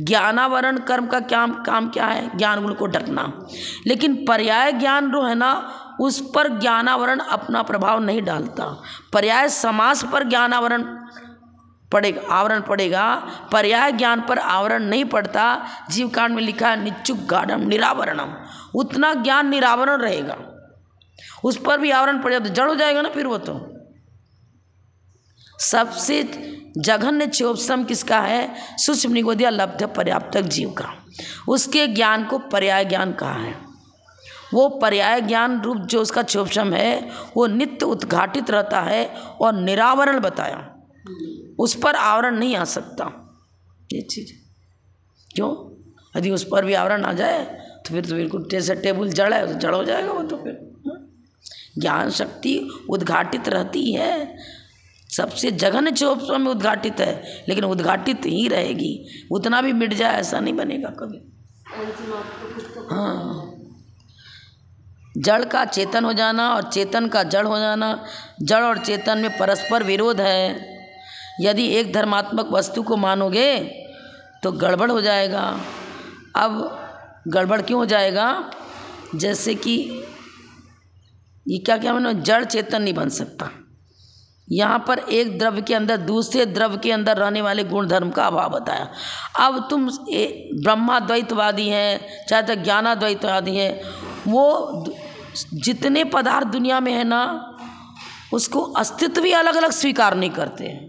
ज्ञानावरण कर्म का काम क्या है? ज्ञान गुण को ढकना। लेकिन पर्याय ज्ञान जो है ना उस पर ज्ञानावरण अपना प्रभाव नहीं डालता। पर्याय समास पर ज्ञानावरण पड़ेगा, आवरण पड़ेगा, पर्याय ज्ञान पर आवरण नहीं पड़ता। जीव कांड में लिखा है निच्चुक गाढ़म निरावरणम, उतना ज्ञान निरावरण रहेगा, उस पर भी आवरण पड़ जाए तो जड़ हो जाएगा ना फिर वो। तो सबसे जघन्य क्षोभम किसका है? सूक्ष्म निगोदिया लब्ध पर्याप्त जीव का, उसके ज्ञान को पर्याय ज्ञान कहा है। वो पर्याय ज्ञान रूप जो उसका क्षोभम है वो नित्य उद्घाटित रहता है और निरावरण बताया, उस पर आवरण नहीं आ सकता। ये चीज़ क्यों? यदि उस पर भी आवरण आ जाए तो फिर तो बिल्कुल जैसे टेबल जड़ है तो जड़ हो जाएगा वो। तो फिर ज्ञान शक्ति उद्घाटित रहती है, सबसे जघन्य क्षोभम में उद्घाटित है, लेकिन उद्घाटित ही रहेगी, उतना भी मिट जाए ऐसा नहीं बनेगा कभी। हाँ, जड़ का चेतन हो जाना और चेतन का जड़ हो जाना, जड़ और चेतन में परस्पर विरोध है। यदि एक धर्मात्मक वस्तु को मानोगे तो गड़बड़ हो जाएगा। अब गड़बड़ क्यों हो जाएगा? जैसे कि ये क्या मानो, जड़ चेतन नहीं बन सकता। यहाँ पर एक द्रव्य के अंदर दूसरे द्रव्य के अंदर रहने वाले गुण धर्म का अभाव बताया। अब तुम ब्रह्माद्वैतवादी हैं चाहे तो ज्ञानाद्वैतवादी हैं, वो जितने पदार्थ दुनिया में है ना उसको अस्तित्व भी अलग अलग स्वीकार नहीं करते हैं।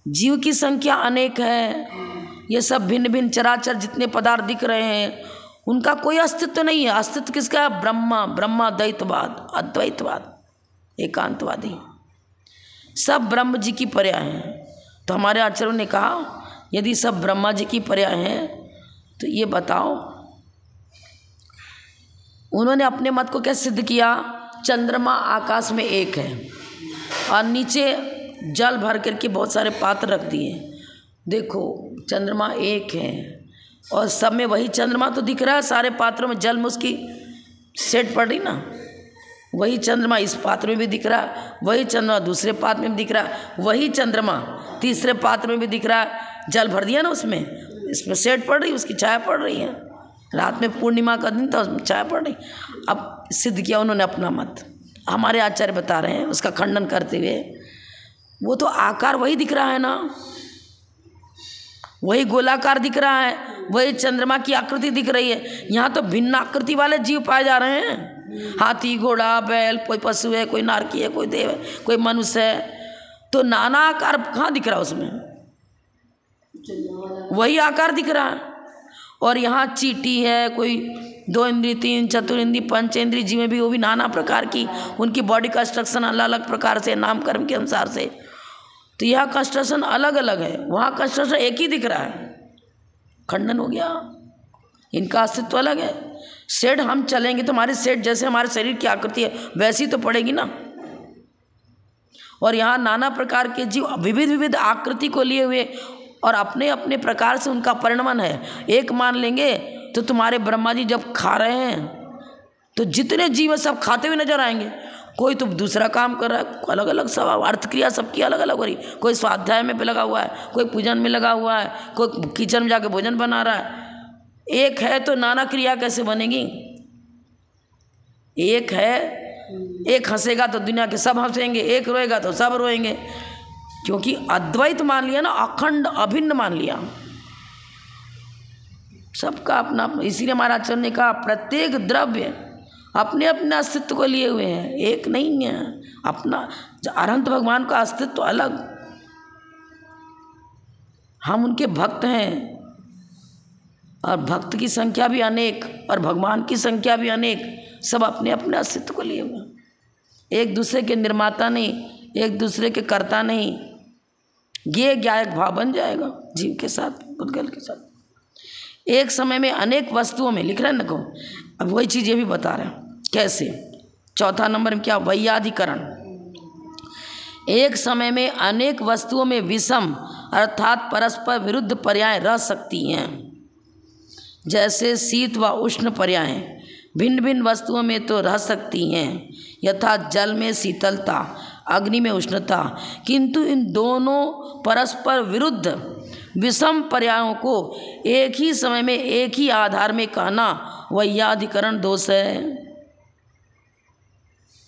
जीव की संख्या अनेक है, ये सब भिन्न भिन्न चराचर जितने पदार्थ दिख रहे हैं उनका कोई अस्तित्व नहीं है। अस्तित्व किसका है? ब्रह्माद्वैतवाद, अद्वैतवाद, एकांतवादी। सब ब्रह्म जी की पर्याय हैं। तो हमारे आचार्यों ने कहा यदि सब ब्रह्मा जी की पर्याय हैं तो ये बताओ, उन्होंने अपने मत को कैसे सिद्ध किया? चंद्रमा आकाश में एक है और नीचे जल भर करके बहुत सारे पात्र रख दिए। देखो चंद्रमा एक है और सब में वही चंद्रमा तो दिख रहा है, सारे पात्रों में जल में उसकी सेट पड़ रही ना। वही चंद्रमा इस पात्र में भी दिख रहा है, वही चंद्रमा दूसरे पात्र में भी दिख रहा है, वही चंद्रमा तीसरे पात्र में भी दिख रहा है। जल भर दिया ना उसमें, इसमें सेट पड़ रही, उसकी छाया पड़ रही है। रात में पूर्णिमा का दिन था, उसमें छाया पड़ रही। अब सिद्ध किया उन्होंने अपना मत। हमारे आचार्य बता रहे हैं उसका खंडन करते हुए, वो तो आकार वही दिख रहा है ना, वही गोलाकार दिख रहा है, वही चंद्रमा की आकृति दिख रही है। यहाँ तो भिन्न आकृति वाले जीव पाए जा रहे हैं। हाथी, घोड़ा, बैल, कोई पशु है, कोई नारकी है, कोई देव है, कोई मनुष्य है। तो नाना आकार कहाँ दिख रहा है? उसमें वही आकार दिख रहा है। और यहाँ चींटी है, कोई 2 इंद्री, 3 चतुर्इंद्री, पंचेंद्री जीव में भी, वो भी नाना प्रकार की, उनकी बॉडी कंस्ट्रक्शन अलग अलग प्रकार से, नामकर्म के अनुसार से। तो यहाँ कंस्ट्रक्शन अलग अलग है, वहाँ कंस्ट्रक्शन एक ही दिख रहा है। खंडन हो गया, इनका अस्तित्व अलग है। सेट हम चलेंगे तो हमारे सेट जैसे हमारे शरीर की आकृति है वैसी तो पड़ेगी ना। और यहाँ नाना प्रकार के जीव विविध विविध आकृति को लिए हुए और अपने अपने प्रकार से उनका परिणमन है। एक मान लेंगे तो तुम्हारे ब्रह्मा जी जब खा रहे हैं तो जितने जीव है सब खाते हुए नजर आएंगे। कोई तो दूसरा काम कर रहा है, अलग अलग सब अर्थ क्रिया सबकी अलग अलग हो रही। कोई स्वाध्याय में लगा हुआ है, कोई पूजन में लगा हुआ है, कोई किचन में जाके भोजन बना रहा है। एक है तो नाना क्रिया कैसे बनेगी? एक है, एक हंसेगा तो दुनिया के सब हंसेंगे, एक रोएगा तो सब रोएंगे, क्योंकि अद्वैत मान लिया ना, अखंड अभिन्न मान लिया, सबका अपना अपना। इसीलिए हमारा आचार्य ने कहा प्रत्येक द्रव्य अपने अपने अस्तित्व को लिए हुए हैं, एक नहीं है अपना। अनंत भगवान का अस्तित्व अलग, हम उनके भक्त हैं और भक्त की संख्या भी अनेक और भगवान की संख्या भी अनेक, सब अपने अपने अस्तित्व को लिए हुए, एक दूसरे के निर्माता नहीं, एक दूसरे के कर्ता नहीं। ये ज्ञायक भाव बन जाएगा जीव के साथ, पुद्गल के साथ। एक समय में अनेक वस्तुओं में लिख रहे हैं देखो, अब वही चीज़ ये भी बता रहे हैं कैसे। चौथा नंबर में क्या? वैयाधिकरण। एक समय में अनेक वस्तुओं में विषम अर्थात परस्पर विरुद्ध पर्याय रह सकती हैं, जैसे शीत व उष्ण पर्याय भिन्न भिन्न वस्तुओं में तो रह सकती हैं, यथा जल में शीतलता, अग्नि में उष्णता। किंतु इन दोनों परस्पर विरुद्ध विषम पर्यायों को एक ही समय में एक ही आधार में कहना वैयाधिकरण दोष है।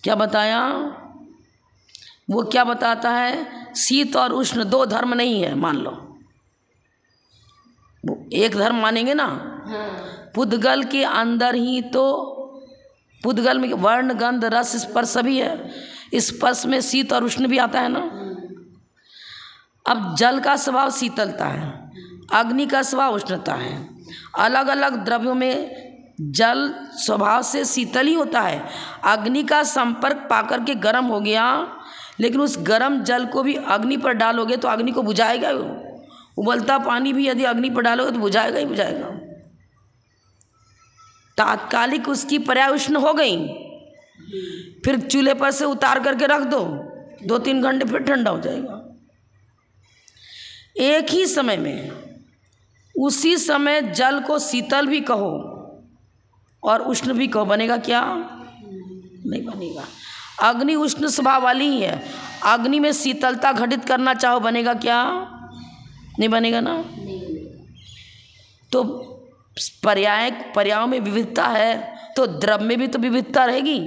क्या बताया? वो क्या बताता है? शीत और उष्ण दो धर्म नहीं है, मान लो। वो एक धर्म मानेंगे ना। पुद्गल के अंदर ही तो, पुद्गल में वर्ण गंध रस स्पर्श सभी है। स्पर्श में शीत और उष्ण भी आता है ना। अब जल का स्वभाव शीतलता है, अग्नि का स्वभाव उष्णता है। अलग अलग द्रव्यों में जल स्वभाव से शीतल ही होता है, अग्नि का संपर्क पाकर के गर्म हो गया, लेकिन उस गर्म जल को भी अग्नि पर डालोगे तो अग्नि को बुझाएगा। उबलता पानी भी यदि अग्नि पर डालोगे तो बुझाएगा ही बुझाएगा। तात्कालिक उसकी पर्याय उष्ण हो गई, फिर चूल्हे पर से उतार करके रख दो, 2-3 घंटे फिर ठंडा हो जाएगा। एक ही समय में उसी समय जल को शीतल भी कहो और उष्ण भी कहो, बनेगा क्या? नहीं बनेगा। अग्नि उष्ण स्वभाव वाली ही है, अग्नि में शीतलता घटित करना चाहो, बनेगा क्या? नहीं बनेगा ना। तो पर्यायों में विविधता है तो द्रव्य में भी तो विविधता रहेगी।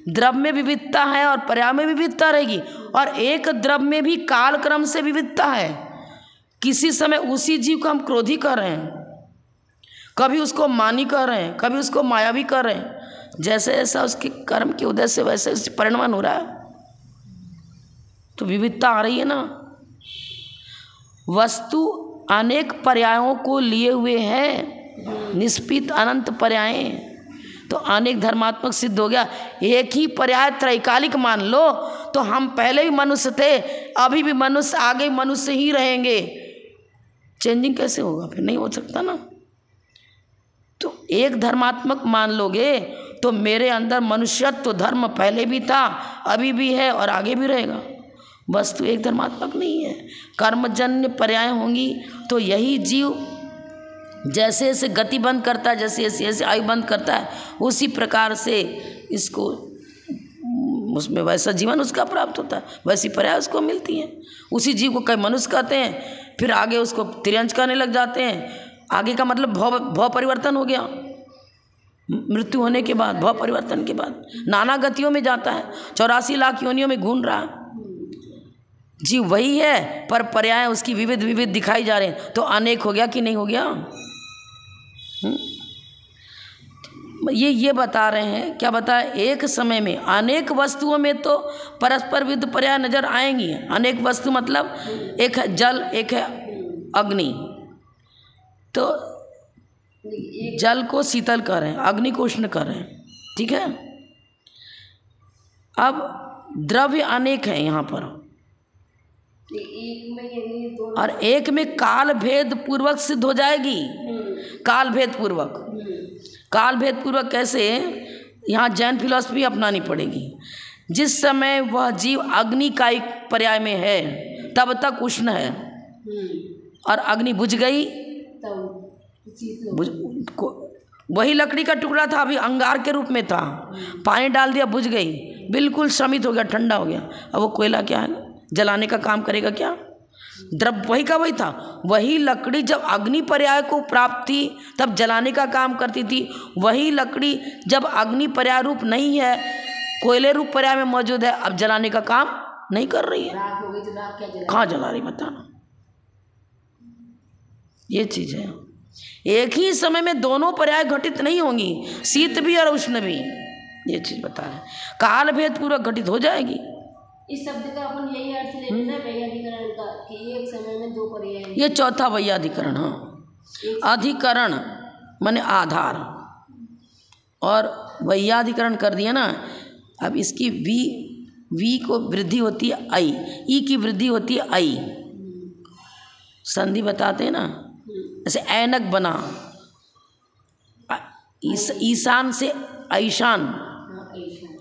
द्रव्य में विविधता है और पर्याय में विविधता रहेगी। और एक द्रव्य में भी कालक्रम से विविधता है। किसी समय उसी जीव को हम क्रोधी कर रहे हैं, कभी उसको मानी कर रहे हैं, कभी उसको मायावी कर रहे हैं। जैसे जैसा उसके कर्म के उदय से वैसे उससे परिणमन हो रहा है, तो विविधता आ रही है ना। वस्तु अनेक पर्यायों को लिए हुए है, निष्पित अनंत पर्याय, तो अनेक धर्मात्मक सिद्ध हो गया। एक ही पर्याय त्रैकालिक मान लो तो हम पहले भी मनुष्य थे, अभी भी मनुष्य, आगे मनुष्य ही रहेंगे। चेंजिंग कैसे होगा? फिर नहीं हो सकता ना। तो एक धर्मात्मक मान लोगे तो मेरे अंदर मनुष्यत्व तो धर्म पहले भी था, अभी भी है और आगे भी रहेगा। वस्तु एक धर्मात्मक नहीं है। कर्मजन्य पर्याय होंगी तो यही जीव जैसे जैसे गति बंद करता है, जैसे जैसे आयु बंद करता है, उसी प्रकार से इसको उसमें वैसा जीवन उसका प्राप्त होता है, वैसी पर्याय उसको मिलती हैं। उसी जीव को कई मनुष्य कहते हैं, फिर आगे उसको तिर्यंश कहने लग जाते हैं। आगे का मतलब भव परिवर्तन हो गया, मृत्यु होने के बाद, भव परिवर्तन के बाद नाना गतियों में जाता है, 84 लाख योनियों में घूम रहा है। जीव वही है पर पर्याय उसकी विविध विविध दिखाई जा रहे हैं, तो अनेक हो गया कि नहीं हो गया? ये बता रहे हैं। क्या बताया? एक समय में अनेक वस्तुओं में तो परस्पर विरुद्ध पर्याय नजर आएंगी। अनेक वस्तु मतलब एक है जल, एक है अग्नि। तो जल को शीतल कर रहे हैं, अग्नि को उष्ण कर रहे हैं, ठीक है। अब द्रव्य अनेक हैं यहाँ पर, और एक में काल भेद पूर्वक सिद्ध हो जाएगी। काल भेद पूर्वक, काल भेद पूर्वक कैसे? यहाँ जैन फिलॉसफी अपनानी पड़ेगी। जिस समय वह जीव अग्नि का एक पर्याय में है तब तक उष्ण है, और अग्नि बुझ गई, वही लकड़ी का टुकड़ा था, अभी अंगार के रूप में था, पानी डाल दिया, बुझ गई, बिल्कुल शमित हो गया, ठंडा हो गया। अब वो कोयला क्या है, जलाने का काम करेगा क्या? द्रव्य वही का वही था। वही लकड़ी जब अग्नि पर्याय को प्राप्त थी तब जलाने का काम करती थी। वही लकड़ी जब अग्नि पर्याय रूप नहीं है, कोयले रूप पर्याय में मौजूद है, अब जलाने का काम नहीं कर रही है। कहाँ जला रही बताना? ये चीज है। एक ही समय में दोनों पर्याय घटित नहीं होंगी, शीत भी और उष्ण भी। ये चीज बता रहे, काल भेद पूर्वक घटित हो जाएगी। इस शब्द का अपन यही अर्थ ले लेना वैयाधिकरण का, कि एक समय में दो पर्याय। ये चौथा वैयाधिकरण। हाँ, अधिकरण माने आधार, और वैयाधिकरण कर दिया ना। अब इसकी वी को वृद्धि होती है आई, ई की वृद्धि होती है आई। संधि बताते हैं ना, जैसे ऐनक बना, ईशान से ऐशान,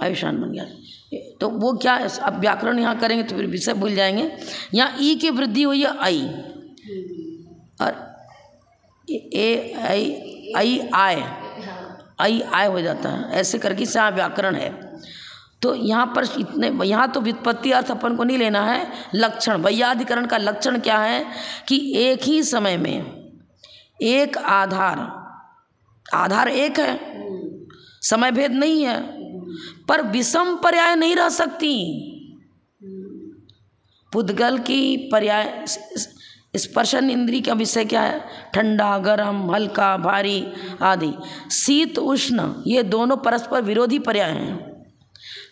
ऐशान बन गया। तो वो क्या है? अब व्याकरण यहाँ करेंगे तो फिर विषय भूल जाएंगे। यहाँ ई की वृद्धि हुई है आई, और ए आई आय हो जाता है, ऐसे करके यहाँ व्याकरण है। तो यहाँ पर इतने, यहाँ तो व्युत्पत्ति अर्थ अपन को नहीं लेना है, लक्षण। वैयाधिकरण का लक्षण क्या है कि एक ही समय में एक आधार एक है, समय भेद नहीं है, पर विषम पर्याय नहीं रह सकती। पुद्गल की पर्याय स्पर्शन इंद्रिय का विषय क्या है? ठंडा, गर्म, हल्का, भारी आदि। शीत उष्ण ये दोनों परस्पर विरोधी पर्याय हैं।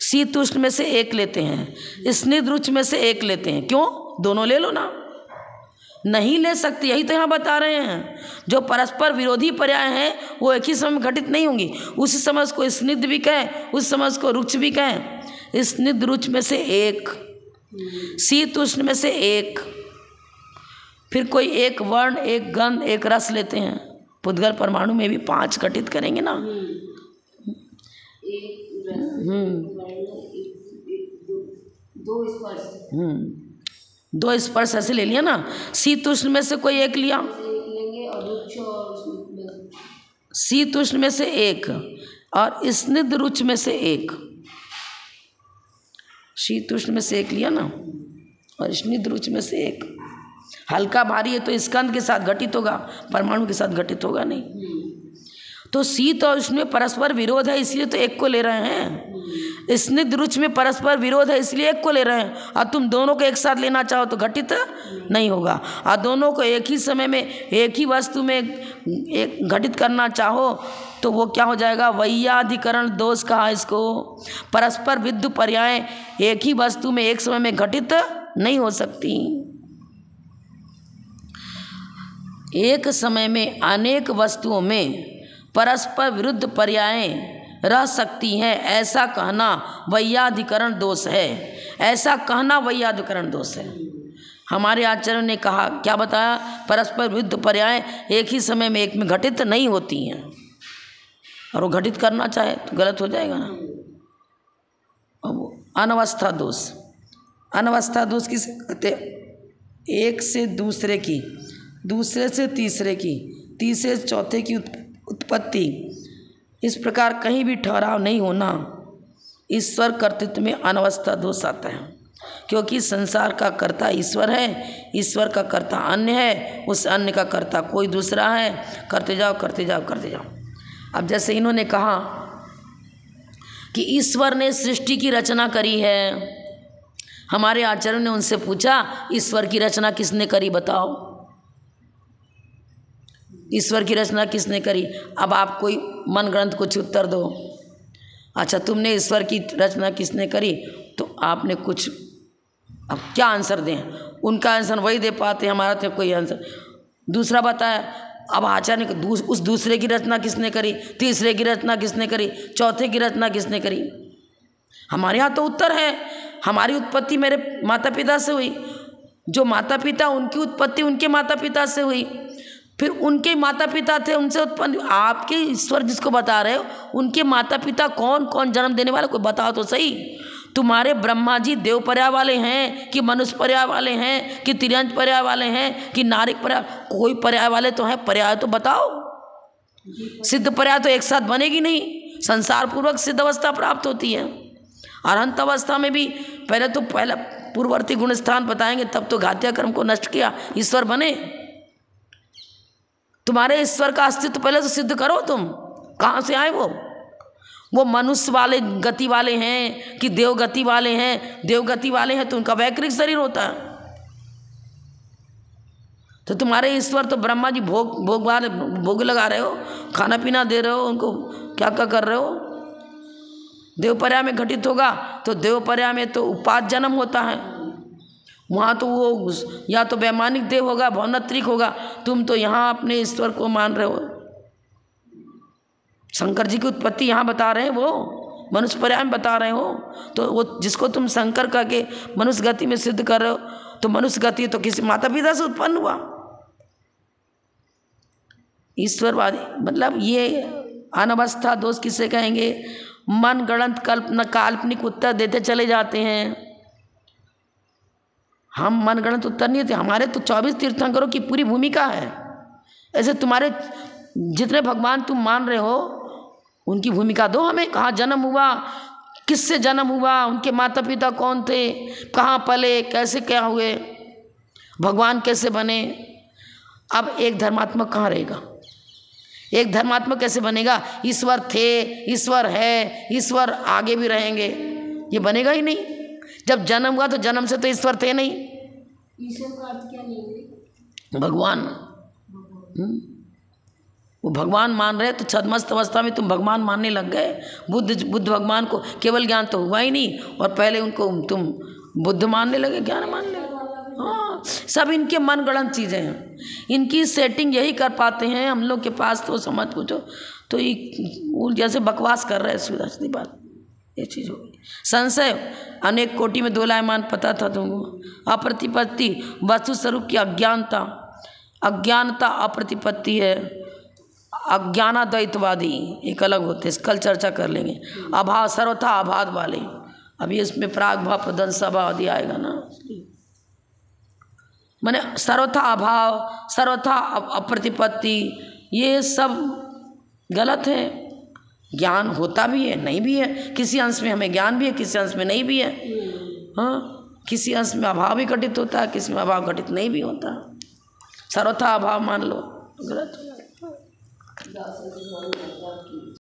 शीत उष्ण में से एक लेते हैं, स्निग्ध रुच में से एक लेते हैं। क्यों? दोनों ले लो ना। नहीं ले सकती, यही तो यहाँ बता रहे हैं। जो परस्पर विरोधी पर्याय हैं वो एक ही समय में घटित नहीं होंगी। उसी समय उसको स्निग्ध भी कहें, उस समय उसको रुच भी कहें। स्निग्ध रुच में से एक, शीत उष्ण में से एक, फिर कोई एक वर्ण, एक गंध, एक रस लेते हैं। पुद्गल परमाणु में भी 5 घटित करेंगे ना। दो स्पर्श ऐसे ले लिया ना। शीत उष्ण में से कोई एक लिया, शीत उष्ण में से एक, और स्निग्ध रुच में से एक। शीत उष्ण में से एक लिया ना, और स्निग्ध रुच में से एक। हल्का भारी है तो स्कंद के साथ घटित होगा, परमाणु के साथ घटित होगा नहीं। तो शीत और उष्ण में परस्पर विरोध है, इसलिए तो एक को ले रहे हैं। स्निग्ध रुच में परस्पर विरोध है, इसलिए एक को ले रहे हैं। और तुम दोनों को एक साथ लेना चाहो तो घटित नहीं होगा। और दोनों को एक ही समय में एक ही वस्तु में एक घटित करना चाहो तो वो क्या हो जाएगा? वैयाधिकरण दोष कहा इसको। परस्पर विरुद्ध पर्याय एक ही वस्तु में एक समय में घटित नहीं हो सकती। एक समय में अनेक वस्तुओं में परस्पर विरुद्ध पर्याय रह सकती हैं, ऐसा कहना वैयाधिकरण दोष है। ऐसा कहना वैयाधिकरण दोष है। हमारे आचार्यों ने कहा, क्या बताया, परस्पर विरुद्ध पर्याय एक ही समय में एक में घटित नहीं होती हैं, और वो घटित करना चाहे तो गलत हो जाएगा ना। अब अनवस्था दोष, अनवस्था दोष किसे कहते हैं? एक से दूसरे की, दूसरे से तीसरे की, तीसरे से चौथे की उत्पत्ति, इस प्रकार कहीं भी ठहराव नहीं होना, ईश्वर कर्तृत्व में अनवस्था दोष आता है। क्योंकि संसार का कर्ता ईश्वर है, ईश्वर का कर्ता अन्य है, उस अन्य का कर्ता कोई दूसरा है। करते जाओ करते जाओ करते जाओ। अब जैसे इन्होंने कहा कि ईश्वर ने सृष्टि की रचना करी है, हमारे आचार्यों ने उनसे पूछा, ईश्वर की रचना किसने करी बताओ, ईश्वर की रचना किसने करी? अब आप कोई मन ग्रंथ कुछ उत्तर दो। अच्छा, तुमने ईश्वर की रचना किसने करी, तो आपने कुछ, अब क्या आंसर दें? उनका आंसर वही दे पाते, हमारा तो कोई आंसर। दूसरा बताया, अब आचार्य ने उस दूसरे की रचना किसने करी, तीसरे की रचना किसने करी, चौथे की रचना किसने करी? हमारे यहाँ तो उत्तर है, हमारी उत्पत्ति मेरे माता पिता से हुई, जो माता पिता उनकी उत्पत्ति उनके माता पिता से हुई, फिर उनके माता पिता थे उनसे उत्पन्न। आपके ईश्वर जिसको बता रहे हो, उनके माता पिता कौन कौन जन्म देने वाले, कोई बताओ तो सही। तुम्हारे ब्रह्मा जी देव पर्याय वाले हैं कि मनुष्य पर्याय वाले हैं कि तिर्यंत पर्याय वाले हैं कि नारिक पर्याय? कोई पर्याय वाले तो हैं, पर्याय तो बताओ। सिद्ध पर्याय तो एक साथ बनेगी नहीं, संसार पूर्वक सिद्ध अवस्था प्राप्त होती है। अरहंत अवस्था में भी पहला पूर्ववर्ती गुण स्थान बताएंगे, तब तो घात्या कर्म को नष्ट किया ईश्वर बने। तुम्हारे ईश्वर का अस्तित्व पहले तो सिद्ध करो। तुम कहाँ से आए? वो मनुष्य वाले गति वाले हैं कि देव गति वाले हैं? देव गति वाले हैं तो उनका वैकृत शरीर होता है। तो तुम्हारे ईश्वर तो ब्रह्मा जी भोग लगा रहे हो, खाना पीना दे रहे हो, उनको क्या क्या कर रहे हो। देवपर्या में घटित होगा तो देवपर्या में तो उपात जन्म होता है, वहाँ तो वो या तो वैमानिक देव होगा, भवनत्रिक होगा। तुम तो यहाँ अपने ईश्वर को मान रहे हो। शंकर जी की उत्पत्ति यहाँ बता रहे हैं, वो मनुष्य पर्याय में बता रहे हो। तो वो जिसको तुम शंकर कह के मनुष्य गति में सिद्ध कर रहे हो, तो मनुष्य गति तो किसी माता पिता से उत्पन्न हुआ। ईश्वरवादी मतलब ये अनवस्था दोष किसे कहेंगे? मन गणत काल्पनिक उत्तर देते चले जाते हैं। हम मनगणत उत्तर नहीं देते, हमारे तो 24 तीर्थंकरों की पूरी भूमिका है। ऐसे तुम्हारे जितने भगवान तुम मान रहे हो उनकी भूमिका दो हमें। कहाँ जन्म हुआ, किससे जन्म हुआ, उनके माता पिता कौन थे, कहाँ पले, कैसे क्या हुए, भगवान कैसे बने। अब एक धर्मात्मक कहाँ रहेगा? एक धर्मात्मक कैसे बनेगा? ईश्वर थे, ईश्वर है, ईश्वर आगे भी रहेंगे, ये बनेगा ही नहीं। जब जन्म हुआ तो जन्म से तो ईश्वर थे नहीं। ईश्वर का अर्थ क्या नहीं? भगवान। वो भगवान मान रहे तो छद्मस्त अवस्था में तुम भगवान मानने लग गए। बुद्ध भगवान को केवल ज्ञान तो हुआ ही नहीं, और पहले उनको तुम बुद्ध मानने लगे, ज्ञान मानने लगे। हाँ, सब इनके मनगढ़ंत चीज़ें हैं। इनकी सेटिंग यही कर पाते हैं। हम लोग के पास तो समझ पूछो तो ये जैसे बकवास कर रहे हैं, सीधी बात ये चीज़ होगी। संशय अनेक कोटि में दोलायमान, पता था तुमको। अप्रतिपत्ति वस्तु स्वरूप की अज्ञानता, अज्ञानता अप्रतिपत्ति है। अज्ञानाद्वैतवादी एक अलग होते हैं, कल चर्चा कर लेंगे। अभाव सर्वथा अभाव वाले, अभी इसमें प्राग भाव प्रदंसा भाव आदि आएगा ना। माने सर्वथा अभाव, सर्वथा अप्रतिपत्ति, ये सब गलत है। ज्ञान होता भी है, नहीं भी है। किसी अंश में हमें ज्ञान भी है, किसी अंश में नहीं भी है। हाँ, किसी अंश में अभाव भी घटित होता है, किसी में अभाव घटित नहीं भी होता। सर्वथा अभाव मान लो, गलत।